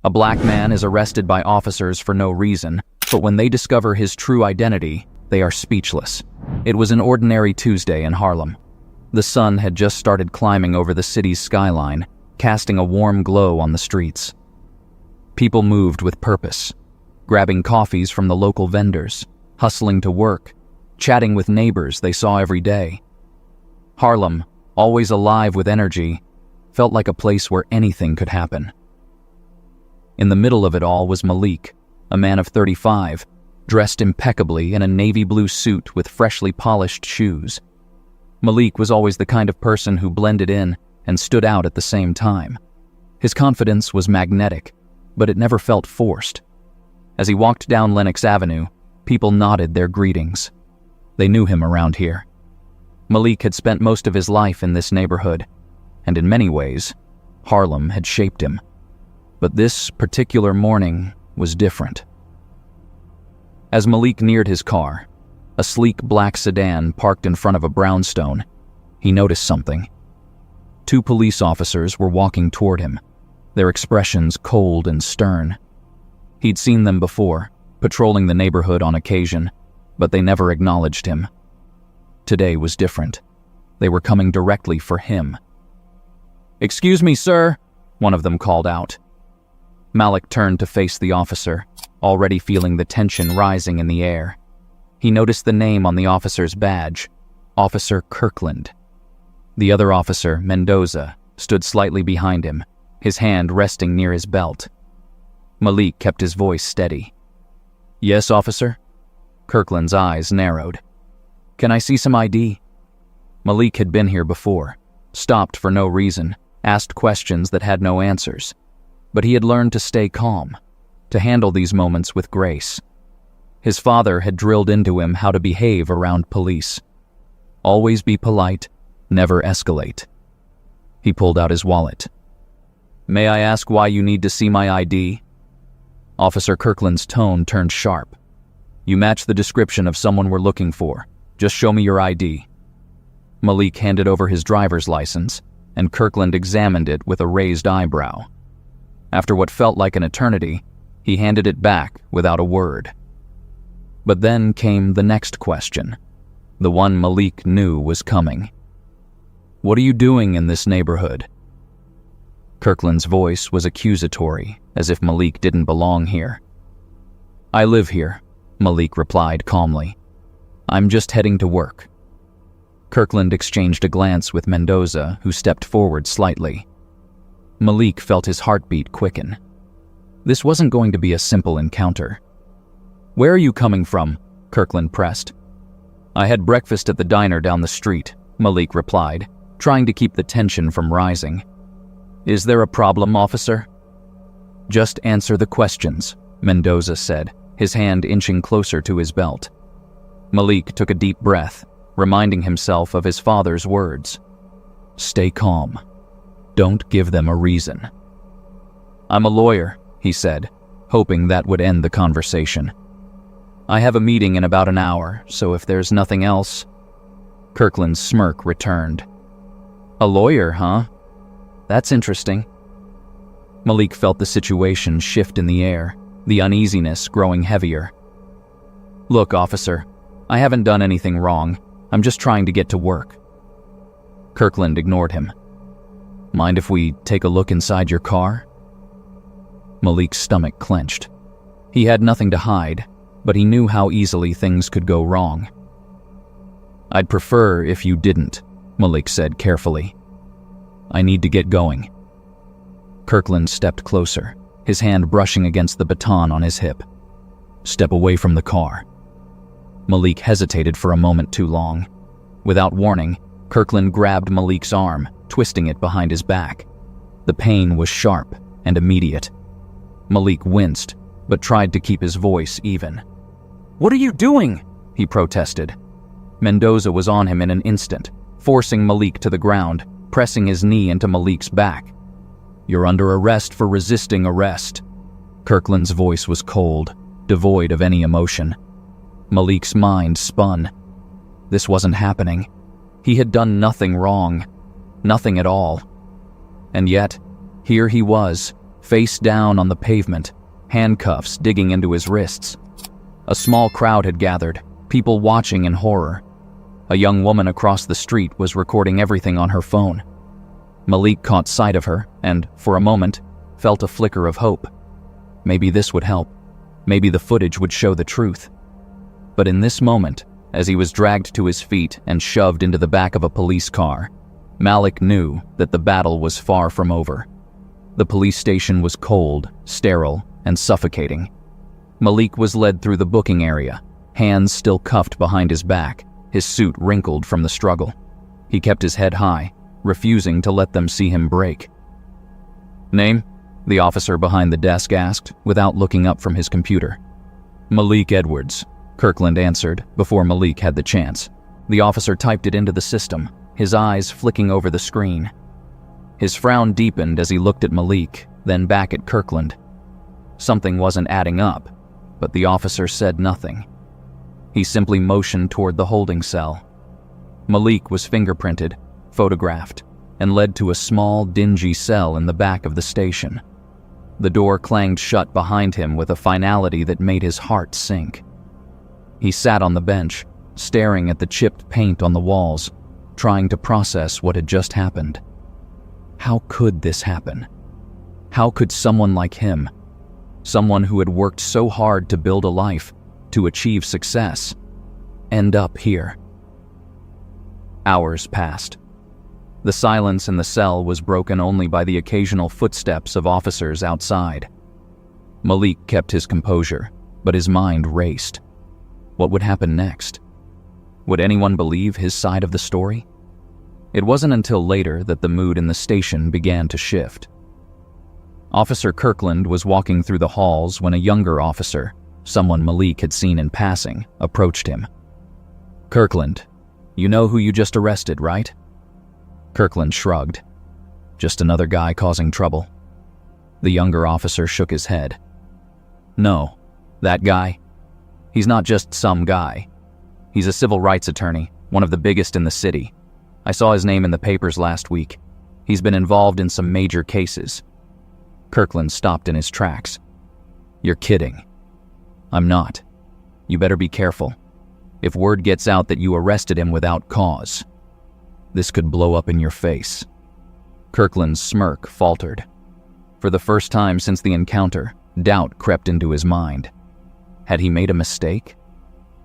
A black man is arrested by officers for no reason, but when they discover his true identity, they are speechless. It was an ordinary Tuesday in Harlem. The sun had just started climbing over the city's skyline, casting a warm glow on the streets. People moved with purpose, grabbing coffees from the local vendors, hustling to work, chatting with neighbors they saw every day. Harlem, always alive with energy, felt like a place where anything could happen. In the middle of it all was Malik, a man of 35, dressed impeccably in a navy blue suit with freshly polished shoes. Malik was always the kind of person who blended in and stood out at the same time. His confidence was magnetic, but it never felt forced. As he walked down Lenox Avenue, people nodded their greetings. They knew him around here. Malik had spent most of his life in this neighborhood, and in many ways, Harlem had shaped him. But this particular morning was different. As Malik neared his car, a sleek black sedan parked in front of a brownstone, he noticed something. 2 police officers were walking toward him, their expressions cold and stern. He'd seen them before, patrolling the neighborhood on occasion, but they never acknowledged him. Today was different. They were coming directly for him. "Excuse me, sir," one of them called out. Malik turned to face the officer, already feeling the tension rising in the air. He noticed the name on the officer's badge, Officer Kirkland. The other officer, Mendoza, stood slightly behind him, his hand resting near his belt. Malik kept his voice steady. "Yes, officer?" Kirkland's eyes narrowed. "Can I see some ID?" Malik had been here before, stopped for no reason, asked questions that had no answers. But he had learned to stay calm, to handle these moments with grace. His father had drilled into him how to behave around police. Always be polite, never escalate. He pulled out his wallet. "May I ask why you need to see my ID?" Officer Kirkland's tone turned sharp. "You match the description of someone we're looking for. Just show me your ID." Malik handed over his driver's license, and Kirkland examined it with a raised eyebrow. After what felt like an eternity, he handed it back without a word. But then came the next question, the one Malik knew was coming. "What are you doing in this neighborhood?" Kirkland's voice was accusatory, as if Malik didn't belong here. "I live here," Malik replied calmly. "I'm just heading to work." Kirkland exchanged a glance with Mendoza, who stepped forward slightly. Malik felt his heartbeat quicken. This wasn't going to be a simple encounter. "Where are you coming from?" Kirkland pressed. "I had breakfast at the diner down the street," Malik replied, trying to keep the tension from rising. "Is there a problem, officer?" "Just answer the questions," Mendoza said, his hand inching closer to his belt. Malik took a deep breath, reminding himself of his father's words. "Stay calm. Don't give them a reason." "I'm a lawyer," he said, hoping that would end the conversation. "I have a meeting in about an hour, so if there's nothing else..." Kirkland's smirk returned. "A lawyer, huh? That's interesting." Malik felt the situation shift in the air, the uneasiness growing heavier. "Look, officer, I haven't done anything wrong. I'm just trying to get to work." Kirkland ignored him. "Mind if we take a look inside your car?" Malik's stomach clenched. He had nothing to hide, but he knew how easily things could go wrong. "I'd prefer if you didn't," Malik said carefully. "I need to get going." Kirkland stepped closer, his hand brushing against the baton on his hip. "Step away from the car." Malik hesitated for a moment too long. Without warning, Kirkland grabbed Malik's arm, twisting it behind his back. The pain was sharp and immediate. Malik winced, but tried to keep his voice even. "What are you doing?" he protested. Mendoza was on him in an instant, forcing Malik to the ground, pressing his knee into Malik's back. "You're under arrest for resisting arrest." Kirkland's voice was cold, devoid of any emotion. Malik's mind spun. This wasn't happening. He had done nothing wrong. Nothing at all. And yet, here he was, face down on the pavement, handcuffs digging into his wrists. A small crowd had gathered, people watching in horror. A young woman across the street was recording everything on her phone. Malik caught sight of her and, for a moment, felt a flicker of hope. Maybe this would help. Maybe the footage would show the truth. But in this moment, as he was dragged to his feet and shoved into the back of a police car, Malik knew that the battle was far from over. The police station was cold, sterile, and suffocating. Malik was led through the booking area, hands still cuffed behind his back, his suit wrinkled from the struggle. He kept his head high, refusing to let them see him break. "Name?" the officer behind the desk asked, without looking up from his computer. "Malik Edwards," Kirkland answered before Malik had the chance. The officer typed it into the system, his eyes flicking over the screen. His frown deepened as he looked at Malik, then back at Kirkland. Something wasn't adding up, but the officer said nothing. He simply motioned toward the holding cell. Malik was fingerprinted, photographed, and led to a small, dingy cell in the back of the station. The door clanged shut behind him with a finality that made his heart sink. He sat on the bench, staring at the chipped paint on the walls, trying to process what had just happened. How could this happen? How could someone like him, someone who had worked so hard to build a life, to achieve success, end up here? Hours passed. The silence in the cell was broken only by the occasional footsteps of officers outside. Malik kept his composure, but his mind raced. What would happen next? Would anyone believe his side of the story? It wasn't until later that the mood in the station began to shift. Officer Kirkland was walking through the halls when a younger officer, someone Malik had seen in passing, approached him. "Kirkland, you know who you just arrested, right?" Kirkland shrugged. "Just another guy causing trouble." The younger officer shook his head. "No, that guy? He's not just some guy. He's a civil rights attorney, one of the biggest in the city. I saw his name in the papers last week. He's been involved in some major cases." Kirkland stopped in his tracks. "You're kidding." "I'm not. You better be careful. If word gets out that you arrested him without cause, this could blow up in your face." Kirkland's smirk faltered. For the first time since the encounter, doubt crept into his mind. Had he made a mistake?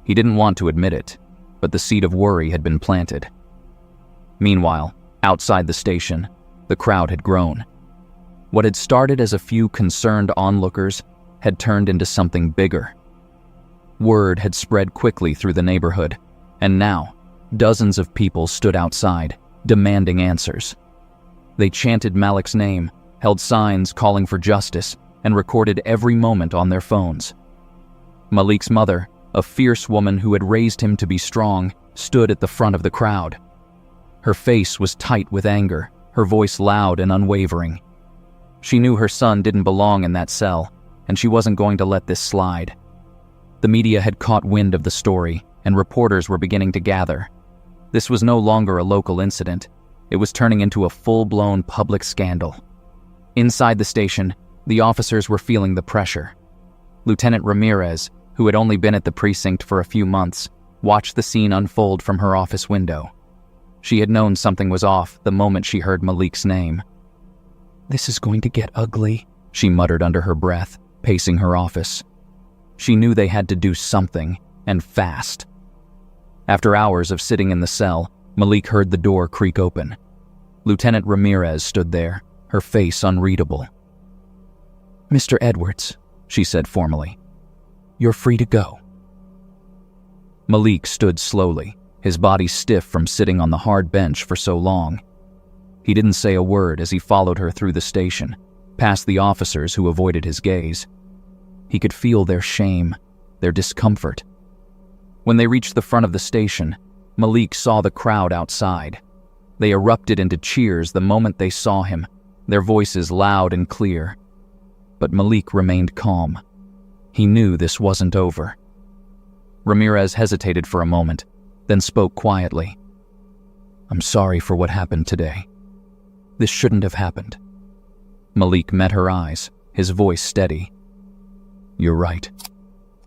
He didn't want to admit it, but the seed of worry had been planted. Meanwhile, outside the station, the crowd had grown. What had started as a few concerned onlookers had turned into something bigger. Word had spread quickly through the neighborhood, and now, dozens of people stood outside, demanding answers. They chanted Malik's name, held signs calling for justice, and recorded every moment on their phones. Malik's mother, a fierce woman who had raised him to be strong, stood at the front of the crowd. Her face was tight with anger, her voice loud and unwavering. She knew her son didn't belong in that cell, and she wasn't going to let this slide. The media had caught wind of the story, and reporters were beginning to gather. This was no longer a local incident. It was turning into a full-blown public scandal. Inside the station, the officers were feeling the pressure. Lieutenant Ramirez, who had only been at the precinct for a few months, watched the scene unfold from her office window. She had known something was off the moment she heard Malik's name. "This is going to get ugly," she muttered under her breath, pacing her office. She knew they had to do something, and fast. After hours of sitting in the cell, Malik heard the door creak open. Lieutenant Ramirez stood there, her face unreadable. "Mr. Edwards," she said formally, "you're free to go." Malik stood slowly, his body stiff from sitting on the hard bench for so long. He didn't say a word as he followed her through the station, past the officers who avoided his gaze. He could feel their shame, their discomfort. When they reached the front of the station, Malik saw the crowd outside. They erupted into cheers the moment they saw him, their voices loud and clear. But Malik remained calm. He knew this wasn't over. Ramirez hesitated for a moment, then spoke quietly. "I'm sorry for what happened today. This shouldn't have happened." Malik met her eyes, his voice steady. "You're right.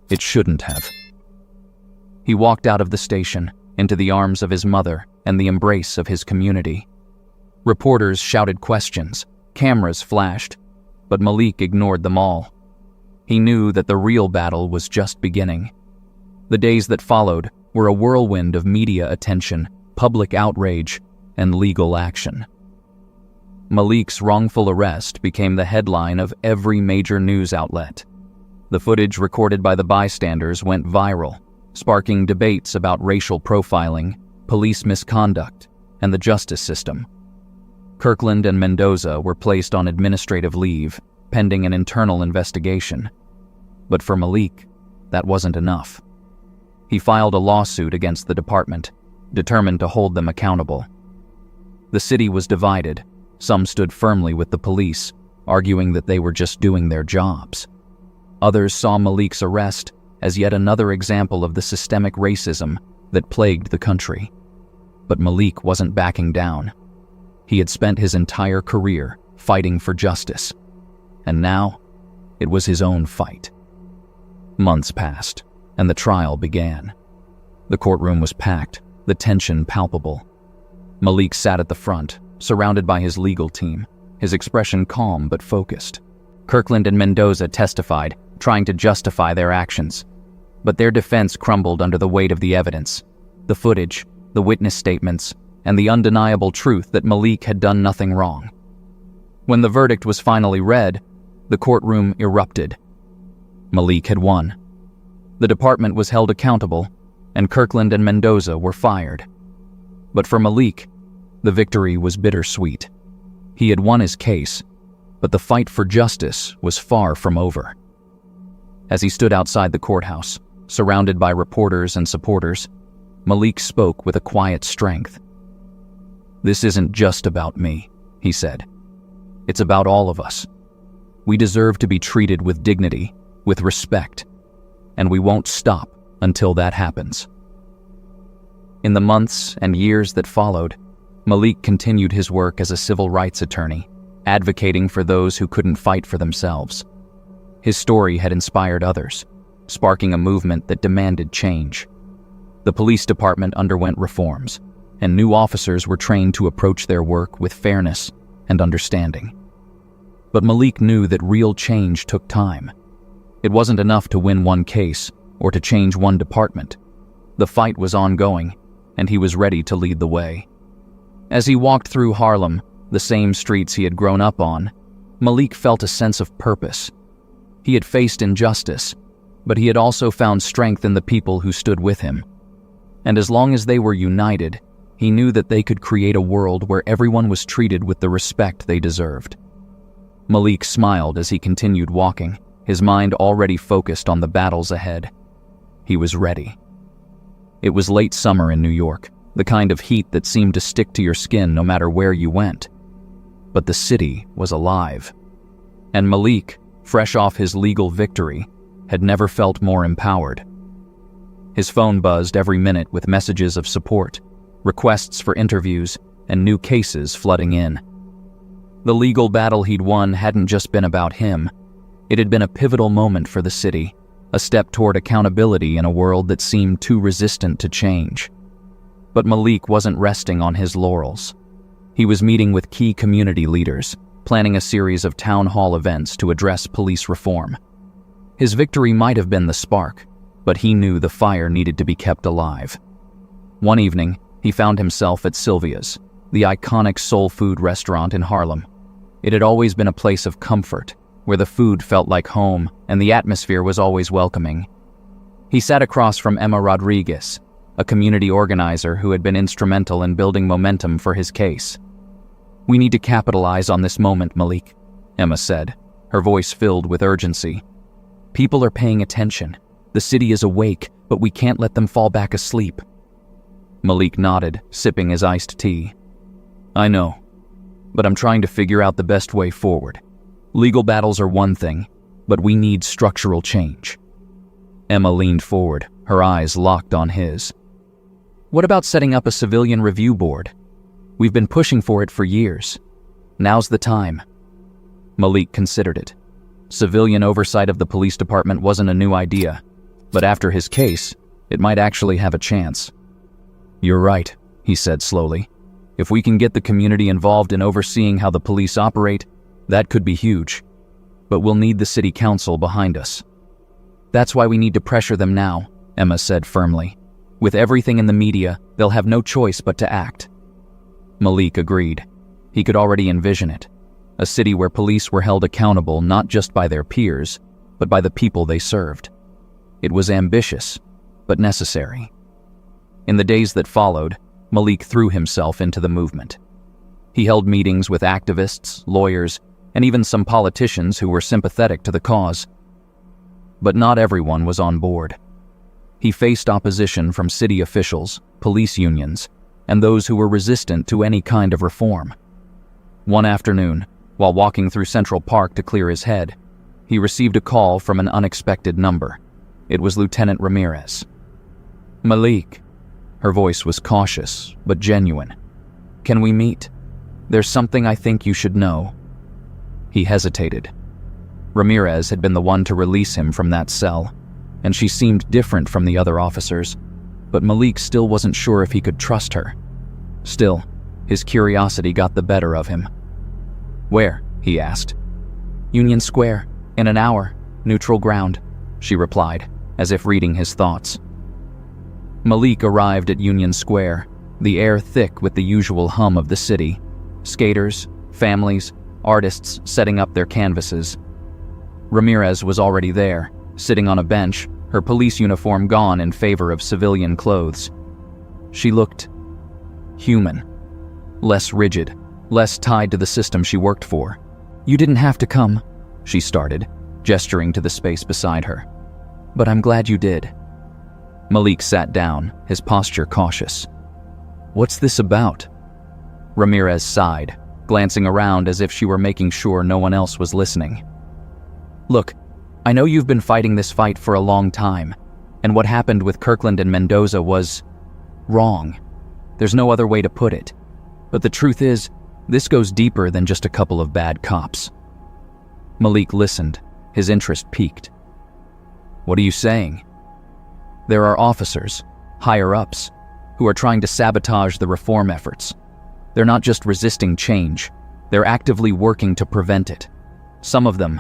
It shouldn't have." He walked out of the station, into the arms of his mother and the embrace of his community. Reporters shouted questions, cameras flashed, but Malik ignored them all. He knew that the real battle was just beginning. The days that followed were a whirlwind of media attention, public outrage, and legal action. Malik's wrongful arrest became the headline of every major news outlet. The footage recorded by the bystanders went viral, sparking debates about racial profiling, police misconduct, and the justice system. Kirkland and Mendoza were placed on administrative leave, pending an internal investigation. But for Malik, that wasn't enough. He filed a lawsuit against the department, determined to hold them accountable. The city was divided. Some stood firmly with the police, arguing that they were just doing their jobs. Others saw Malik's arrest as yet another example of the systemic racism that plagued the country. But Malik wasn't backing down. He had spent his entire career fighting for justice, and now it was his own fight. Months passed, and the trial began. The courtroom was packed, the tension palpable. Malik sat at the front, surrounded by his legal team, his expression calm but focused. Kirkland and Mendoza testified, trying to justify their actions. But their defense crumbled under the weight of the evidence, the footage, the witness statements, and the undeniable truth that Malik had done nothing wrong. When the verdict was finally read, the courtroom erupted. Malik had won. The department was held accountable, and Kirkland and Mendoza were fired. But for Malik, the victory was bittersweet. He had won his case, but the fight for justice was far from over. As he stood outside the courthouse, surrounded by reporters and supporters, Malik spoke with a quiet strength. "This isn't just about me," he said. "It's about all of us. We deserve to be treated with dignity, with respect, and we won't stop until that happens." In the months and years that followed, Malik continued his work as a civil rights attorney, advocating for those who couldn't fight for themselves. His story had inspired others, sparking a movement that demanded change. The police department underwent reforms, and new officers were trained to approach their work with fairness and understanding. But Malik knew that real change took time. It wasn't enough to win one case or to change one department. The fight was ongoing, and he was ready to lead the way. As he walked through Harlem, the same streets he had grown up on, Malik felt a sense of purpose. He had faced injustice, but he had also found strength in the people who stood with him. And as long as they were united, he knew that they could create a world where everyone was treated with the respect they deserved. Malik smiled as he continued walking, his mind already focused on the battles ahead. He was ready. It was late summer in New York, the kind of heat that seemed to stick to your skin no matter where you went. But the city was alive. And Malik, fresh off his legal victory, had never felt more empowered. His phone buzzed every minute with messages of support, requests for interviews, and new cases flooding in. The legal battle he'd won hadn't just been about him. It had been a pivotal moment for the city, a step toward accountability in a world that seemed too resistant to change. But Malik wasn't resting on his laurels. He was meeting with key community leaders, planning a series of town hall events to address police reform. His victory might have been the spark, but he knew the fire needed to be kept alive. One evening, he found himself at Sylvia's, the iconic soul food restaurant in Harlem. It had always been a place of comfort, where the food felt like home and the atmosphere was always welcoming. He sat across from Emma Rodriguez, a community organizer who had been instrumental in building momentum for his case. "We need to capitalize on this moment, Malik," Emma said, her voice filled with urgency. "People are paying attention. The city is awake, but we can't let them fall back asleep." Malik nodded, sipping his iced tea. "I know, but I'm trying to figure out the best way forward. Legal battles are one thing, but we need structural change." Emma leaned forward, her eyes locked on his. "What about setting up a civilian review board? We've been pushing for it for years. Now's the time." Malik considered it. Civilian oversight of the police department wasn't a new idea, but after his case, it might actually have a chance. "You're right," he said slowly. "If we can get the community involved in overseeing how the police operate, that could be huge. But we'll need the city council behind us." "That's why we need to pressure them now," Emma said firmly. "With everything in the media, they'll have no choice but to act." Malik agreed. He could already envision it. A city where police were held accountable not just by their peers, but by the people they served. It was ambitious, but necessary. In the days that followed, Malik threw himself into the movement. He held meetings with activists, lawyers, and even some politicians who were sympathetic to the cause. But not everyone was on board. He faced opposition from city officials, police unions, and those who were resistant to any kind of reform. One afternoon, while walking through Central Park to clear his head, he received a call from an unexpected number. It was Lieutenant Ramirez. "Malik." Her voice was cautious, but genuine. "Can we meet? There's something I think you should know." He hesitated. Ramirez had been the one to release him from that cell, and she seemed different from the other officers, but Malik still wasn't sure if he could trust her. Still, his curiosity got the better of him. "Where?" he asked. "Union Square, in an hour, neutral ground," she replied, as if reading his thoughts. Malik arrived at Union Square, the air thick with the usual hum of the city. Skaters, families, artists setting up their canvases. Ramirez was already there, sitting on a bench, her police uniform gone in favor of civilian clothes. She looked human, less rigid, less tied to the system she worked for. "You didn't have to come," she started, gesturing to the space beside her. "But I'm glad you did." Malik sat down, his posture cautious. "What's this about?" Ramirez sighed, glancing around as if she were making sure no one else was listening. "Look, I know you've been fighting this fight for a long time, and what happened with Kirkland and Mendoza was wrong. There's no other way to put it. But the truth is, this goes deeper than just a couple of bad cops." Malik listened, his interest piqued. "What are you saying?" "There are officers, higher-ups, who are trying to sabotage the reform efforts. They're not just resisting change, they're actively working to prevent it. Some of them,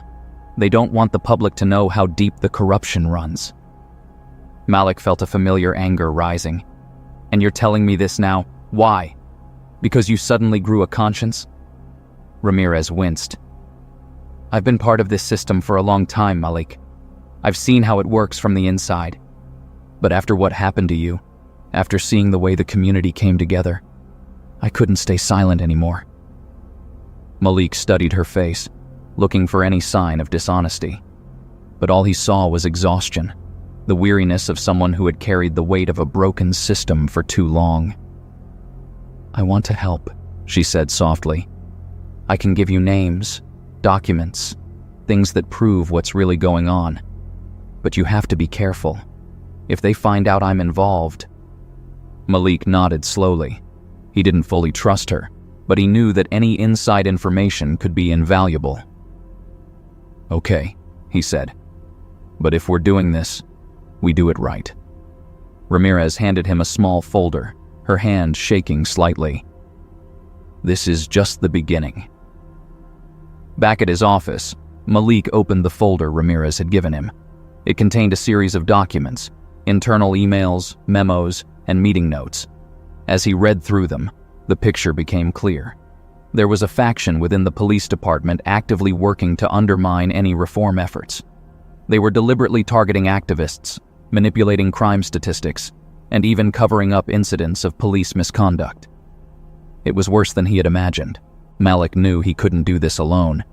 they don't want the public to know how deep the corruption runs." Malik felt a familiar anger rising. "And you're telling me this now? Why? Because you suddenly grew a conscience?" Ramirez winced. "I've been part of this system for a long time, Malik. I've seen how it works from the inside. But after what happened to you, after seeing the way the community came together, I couldn't stay silent anymore." Malik studied her face, looking for any sign of dishonesty. But all he saw was exhaustion, the weariness of someone who had carried the weight of a broken system for too long. "I want to help," she said softly. "I can give you names, documents, things that prove what's really going on. But you have to be careful. If they find out I'm involved..." Malik nodded slowly. He didn't fully trust her, but he knew that any inside information could be invaluable. "Okay," he said. "But if we're doing this, we do it right." Ramirez handed him a small folder, her hand shaking slightly. "This is just the beginning." Back at his office, Malik opened the folder Ramirez had given him. It contained a series of documents, internal emails, memos, and meeting notes. As he read through them, the picture became clear. There was a faction within the police department actively working to undermine any reform efforts. They were deliberately targeting activists, manipulating crime statistics, and even covering up incidents of police misconduct. It was worse than he had imagined. Malik knew he couldn't do this alone.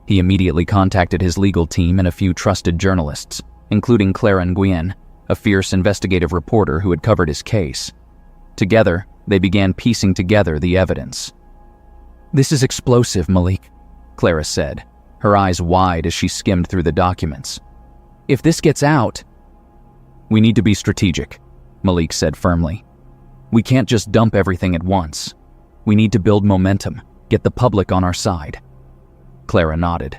He immediately contacted his legal team and a few trusted journalists, including Clara Nguyen, a fierce investigative reporter who had covered his case. Together, they began piecing together the evidence. "This is explosive, Malik," Clara said, her eyes wide as she skimmed through the documents. "If this gets out..." "We need to be strategic," Malik said firmly. "We can't just dump everything at once. We need to build momentum, get the public on our side." Clara nodded.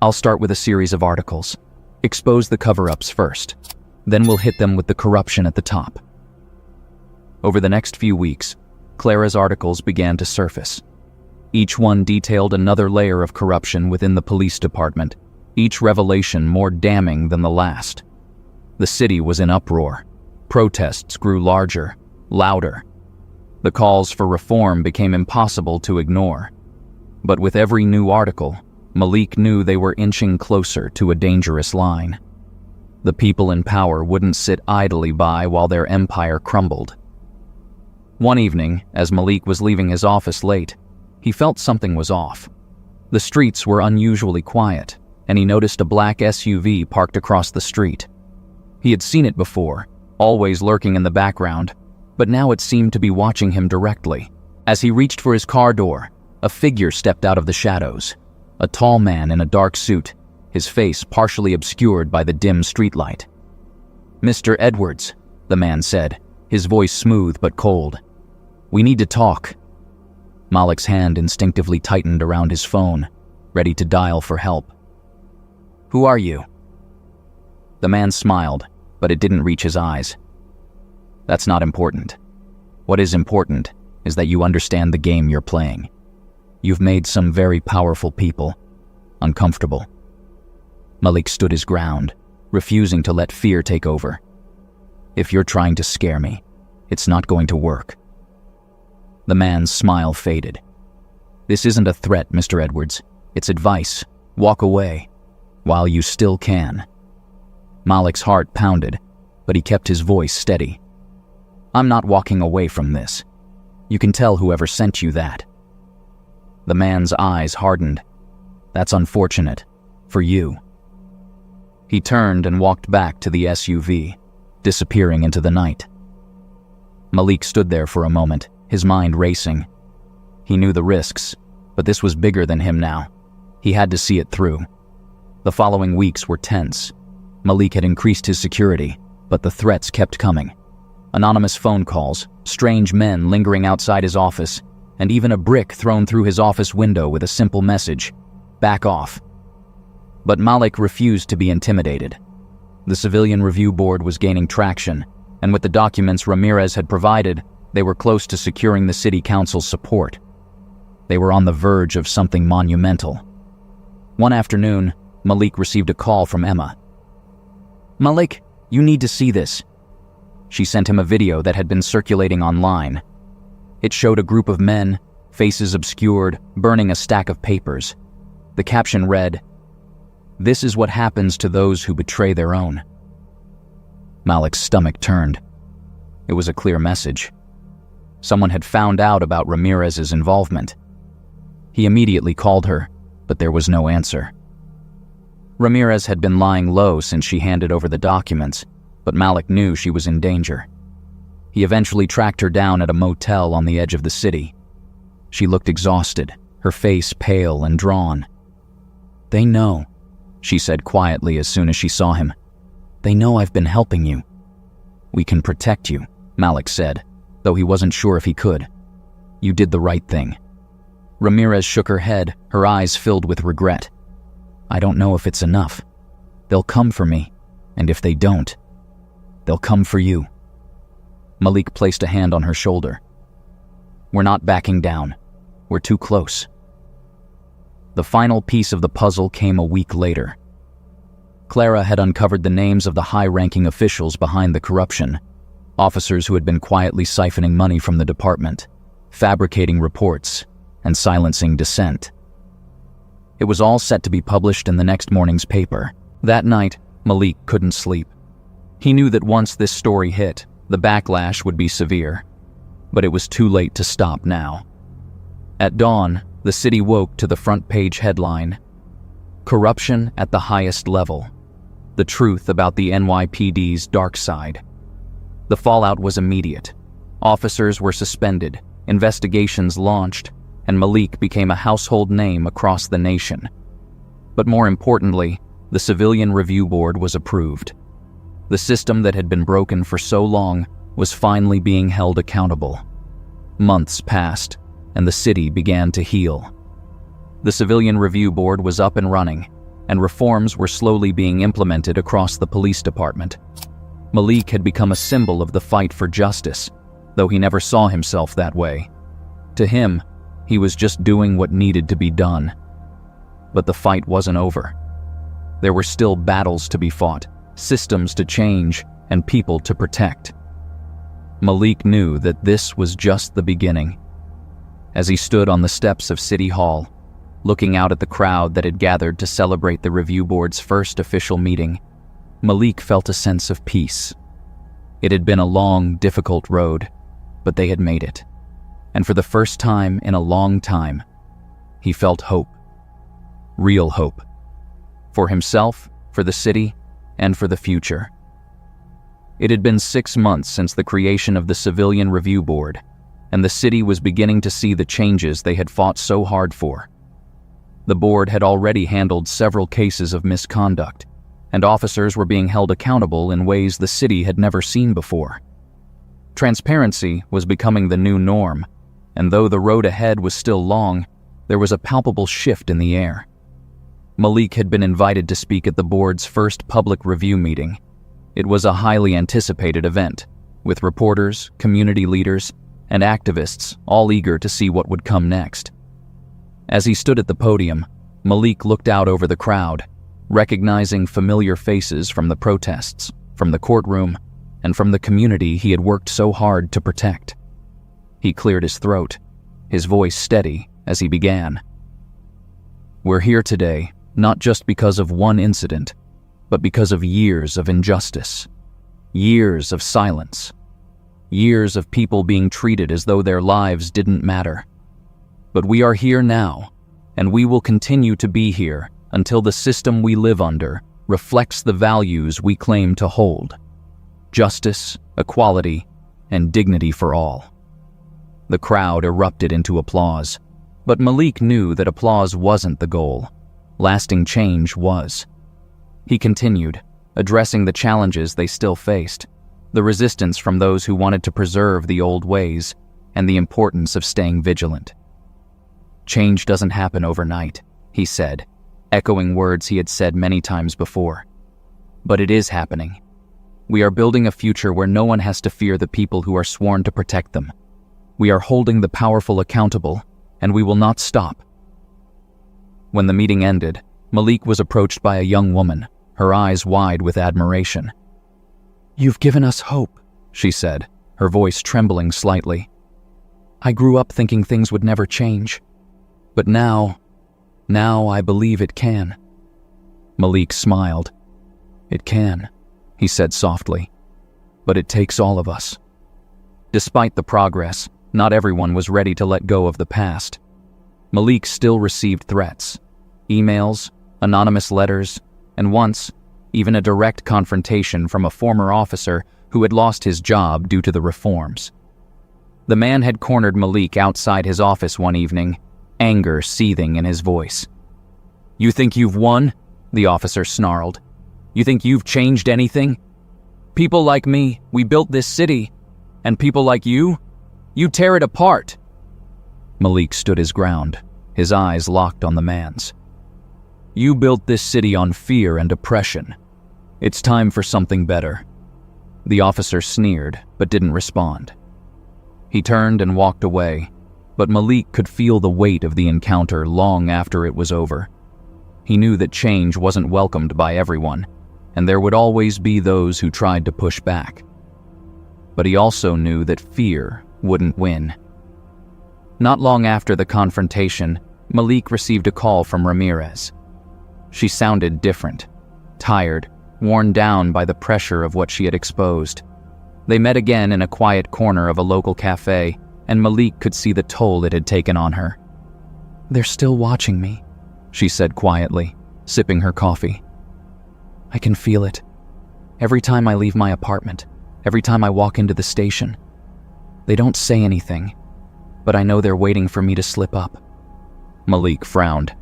"I'll start with a series of articles. Expose the cover-ups first. Then we'll hit them with the corruption at the top." Over the next few weeks, Clara's articles began to surface. Each one detailed another layer of corruption within the police department, each revelation more damning than the last. The city was in uproar. Protests grew larger, louder. The calls for reform became impossible to ignore. But with every new article, Malik knew they were inching closer to a dangerous line. The people in power wouldn't sit idly by while their empire crumbled. One evening, as Malik was leaving his office late, he felt something was off. The streets were unusually quiet, and he noticed a black SUV parked across the street. He had seen it before, always lurking in the background, but now it seemed to be watching him directly. As he reached for his car door, a figure stepped out of the shadows. A tall man in a dark suit, his face partially obscured by the dim streetlight. "Mr. Edwards," the man said, his voice smooth but cold. "We need to talk." Malik's hand instinctively tightened around his phone, ready to dial for help. "Who are you?" The man smiled, but it didn't reach his eyes. "That's not important. What is important is that you understand the game you're playing. You've made some very powerful people uncomfortable." Malik stood his ground, refusing to let fear take over. "If you're trying to scare me, it's not going to work." The man's smile faded. "This isn't a threat, Mr. Edwards. It's advice. Walk away, while you still can." Malik's heart pounded, but he kept his voice steady. "I'm not walking away from this. You can tell whoever sent you that." The man's eyes hardened. "That's unfortunate. For you." He turned and walked back to the SUV, disappearing into the night. Malik stood there for a moment, his mind racing. He knew the risks, but this was bigger than him now. He had to see it through. The following weeks were tense. Malik had increased his security, but the threats kept coming. Anonymous phone calls, strange men lingering outside his office, and even a brick thrown through his office window with a simple message, "Back off." But Malik refused to be intimidated. The Civilian Review Board was gaining traction, and with the documents Ramirez had provided, they were close to securing the city council's support. They were on the verge of something monumental. One afternoon, Malik received a call from Emma. "Malik, you need to see this." She sent him a video that had been circulating online. It showed a group of men, faces obscured, burning a stack of papers. The caption read, "This is what happens to those who betray their own." Malik's stomach turned. It was a clear message. Someone had found out about Ramirez's involvement. He immediately called her, but there was no answer. Ramirez had been lying low since she handed over the documents, but Malik knew she was in danger. He eventually tracked her down at a motel on the edge of the city. She looked exhausted, her face pale and drawn. "They know," she said quietly as soon as she saw him. "They know I've been helping you." "We can protect you," Malik said, though he wasn't sure if he could. "You did the right thing." Ramirez shook her head, her eyes filled with regret. "I don't know if it's enough. They'll come for me, and if they don't, they'll come for you." Malik placed a hand on her shoulder. "We're not backing down. We're too close." The final piece of the puzzle came a week later. Clara had uncovered the names of the high-ranking officials behind the corruption, officers who had been quietly siphoning money from the department, fabricating reports, and silencing dissent. It was all set to be published in the next morning's paper. That night, Malik couldn't sleep. He knew that once this story hit, the backlash would be severe. But it was too late to stop now. At dawn, the city woke to the front-page headline, "Corruption at the highest level. The truth about the NYPD's dark side." The fallout was immediate. Officers were suspended, investigations launched, and Malik became a household name across the nation. But more importantly, the Civilian Review Board was approved. The system that had been broken for so long was finally being held accountable. Months passed, and the city began to heal. The Civilian Review Board was up and running, and reforms were slowly being implemented across the police department. Malik had become a symbol of the fight for justice, though he never saw himself that way. To him, he was just doing what needed to be done. But the fight wasn't over. There were still battles to be fought, systems to change, and people to protect. Malik knew that this was just the beginning. As he stood on the steps of City Hall, looking out at the crowd that had gathered to celebrate the Review Board's first official meeting, Malik felt a sense of peace. It had been a long, difficult road, but they had made it. And for the first time in a long time, he felt hope. Real hope. For himself, for the city, and for the future. It had been 6 months since the creation of the Civilian Review Board, and the city was beginning to see the changes they had fought so hard for. The board had already handled several cases of misconduct, and officers were being held accountable in ways the city had never seen before. Transparency was becoming the new norm, and though the road ahead was still long, there was a palpable shift in the air. Malik had been invited to speak at the board's first public review meeting. It was a highly anticipated event, with reporters, community leaders, and activists all eager to see what would come next. As he stood at the podium, Malik looked out over the crowd, recognizing familiar faces from the protests, from the courtroom, and from the community he had worked so hard to protect. He cleared his throat, his voice steady as he began. "We're here today, not just because of one incident, but because of years of injustice, years of silence, years of people being treated as though their lives didn't matter. But we are here now, and we will continue to be here until the system we live under reflects the values we claim to hold: justice, equality, and dignity for all." The crowd erupted into applause, but Malik knew that applause wasn't the goal. Lasting change was. He continued, addressing the challenges they still faced, the resistance from those who wanted to preserve the old ways, and the importance of staying vigilant. "Change doesn't happen overnight," he said, echoing words he had said many times before. "But it is happening. We are building a future where no one has to fear the people who are sworn to protect them. We are holding the powerful accountable, and we will not stop." When the meeting ended, Malik was approached by a young woman, her eyes wide with admiration. "You've given us hope," she said, her voice trembling slightly. "I grew up thinking things would never change. But now I believe it can." Malik smiled. "It can," he said softly, "but it takes all of us." Despite the progress, not everyone was ready to let go of the past. Malik still received threats, emails, anonymous letters, and once, even a direct confrontation from a former officer who had lost his job due to the reforms. The man had cornered Malik outside his office one evening, anger seething in his voice. "You think you've won?" the officer snarled. "You think you've changed anything? People like me, we built this city, and people like you tear it apart." Malik stood his ground, his eyes locked on the man's. "You built this city on fear and oppression. It's time for something better." The officer sneered, but didn't respond. He turned and walked away, but Malik could feel the weight of the encounter long after it was over. He knew that change wasn't welcomed by everyone, and there would always be those who tried to push back. But he also knew that fear wouldn't win. Not long after the confrontation, Malik received a call from Ramirez. She sounded different, tired, worn down by the pressure of what she had exposed. They met again in a quiet corner of a local cafe, and Malik could see the toll it had taken on her. "They're still watching me," she said quietly, sipping her coffee. "I can feel it. Every time I leave my apartment, every time I walk into the station. They don't say anything, but I know they're waiting for me to slip up." Malik frowned.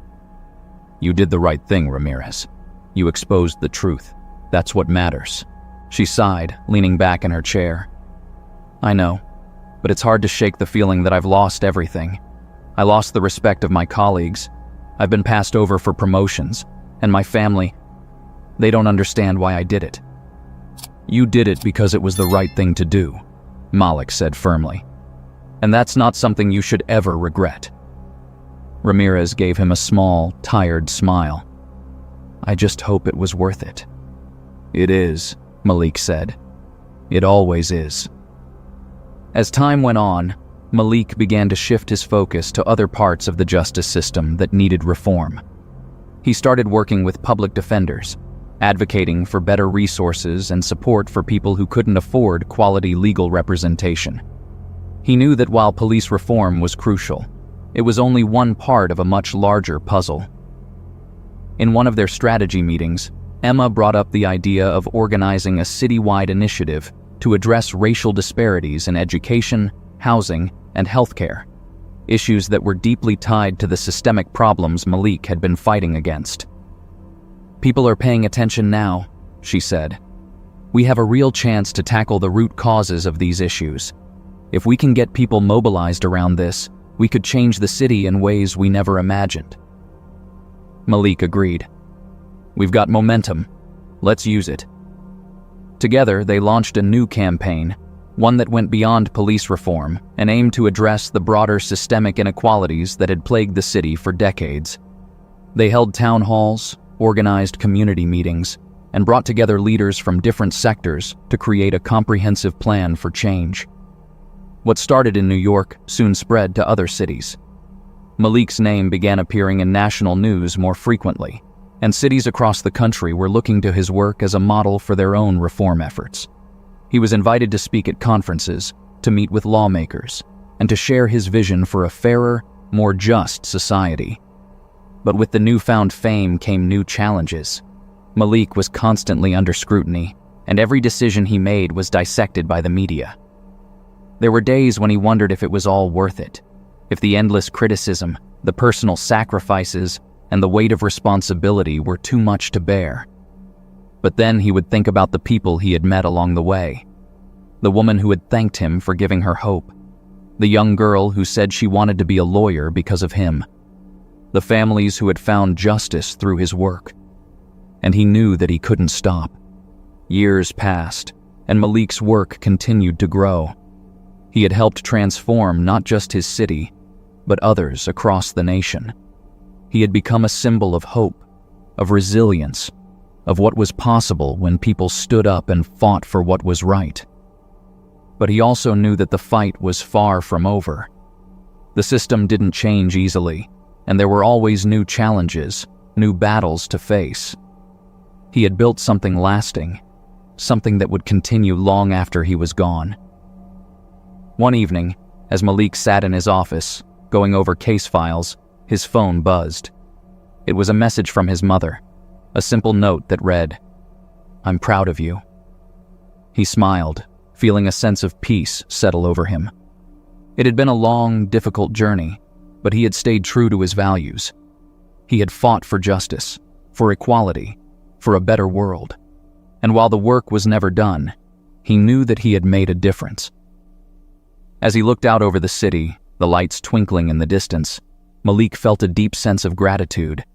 "You did the right thing, Ramirez. You exposed the truth. That's what matters." She sighed, leaning back in her chair. "I know, but it's hard to shake the feeling that I've lost everything. I lost the respect of my colleagues, I've been passed over for promotions, and my family, they don't understand why I did it." "You did it because it was the right thing to do," Malik said firmly. "And that's not something you should ever regret." Ramirez gave him a small, tired smile. "I just hope it was worth it." "It is," Malik said. "It always is." As time went on, Malik began to shift his focus to other parts of the justice system that needed reform. He started working with public defenders, advocating for better resources and support for people who couldn't afford quality legal representation. He knew that while police reform was crucial, it was only one part of a much larger puzzle. In one of their strategy meetings, Emma brought up the idea of organizing a citywide initiative to address racial disparities in education, housing, and healthcare, issues that were deeply tied to the systemic problems Malik had been fighting against. "People are paying attention now," she said. "We have a real chance to tackle the root causes of these issues. If we can get people mobilized around this, we could change the city in ways we never imagined." Malik agreed. "We've got momentum. Let's use it." Together, they launched a new campaign, one that went beyond police reform and aimed to address the broader systemic inequalities that had plagued the city for decades. They held town halls, organized community meetings, and brought together leaders from different sectors to create a comprehensive plan for change. What started in New York soon spread to other cities. Malik's name began appearing in national news more frequently, and cities across the country were looking to his work as a model for their own reform efforts. He was invited to speak at conferences, to meet with lawmakers, and to share his vision for a fairer, more just society. But with the newfound fame came new challenges. Malik was constantly under scrutiny, and every decision he made was dissected by the media. There were days when he wondered if it was all worth it, if the endless criticism, the personal sacrifices, and the weight of responsibility were too much to bear. But then he would think about the people he had met along the way. The woman who had thanked him for giving her hope. The young girl who said she wanted to be a lawyer because of him. The families who had found justice through his work. And he knew that he couldn't stop. Years passed, and Malik's work continued to grow. He had helped transform not just his city, but others across the nation. He had become a symbol of hope, of resilience, of what was possible when people stood up and fought for what was right. But he also knew that the fight was far from over. The system didn't change easily, and there were always new challenges, new battles to face. He had built something lasting, something that would continue long after he was gone. One evening, as Malik sat in his office, going over case files, his phone buzzed. It was a message from his mother, a simple note that read, "I'm proud of you." He smiled, feeling a sense of peace settle over him. It had been a long, difficult journey, but he had stayed true to his values. He had fought for justice, for equality, for a better world. And while the work was never done, he knew that he had made a difference. As he looked out over the city, the lights twinkling in the distance, Malik felt a deep sense of gratitude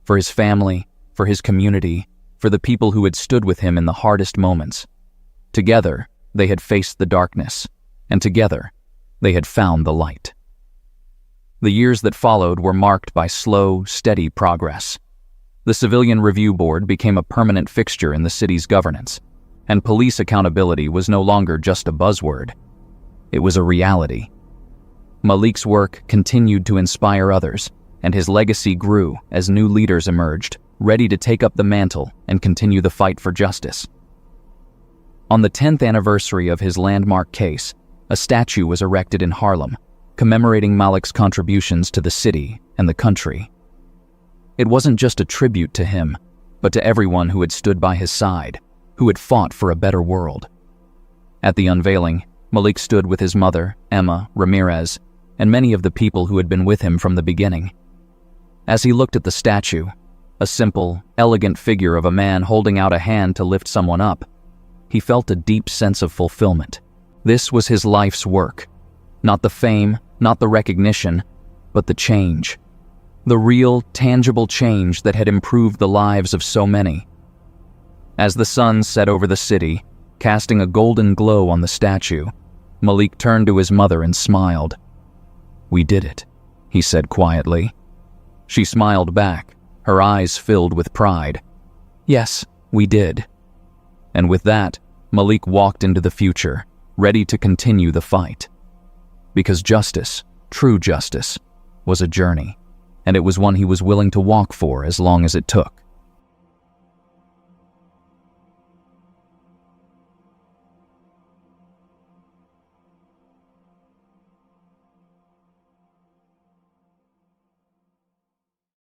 for his family, for his community, for the people who had stood with him in the hardest moments. Together, they had faced the darkness, and together, they had found the light. The years that followed were marked by slow, steady progress. The Civilian Review Board became a permanent fixture in the city's governance, and police accountability was no longer just a buzzword. It was a reality. Malik's work continued to inspire others, and his legacy grew as new leaders emerged, ready to take up the mantle and continue the fight for justice. On the 10th anniversary of his landmark case, a statue was erected in Harlem, commemorating Malik's contributions to the city and the country. It wasn't just a tribute to him, but to everyone who had stood by his side, who had fought for a better world. At the unveiling, Malik stood with his mother, Emma Ramirez, and many of the people who had been with him from the beginning. As he looked at the statue, a simple, elegant figure of a man holding out a hand to lift someone up, he felt a deep sense of fulfillment. This was his life's work. Not the fame, not the recognition, but the change. The real, tangible change that had improved the lives of so many. As the sun set over the city, casting a golden glow on the statue, Malik turned to his mother and smiled. "We did it," he said quietly. She smiled back, her eyes filled with pride. "Yes, we did." And with that, Malik walked into the future, ready to continue the fight. Because justice, true justice, was a journey, and it was one he was willing to walk for as long as it took.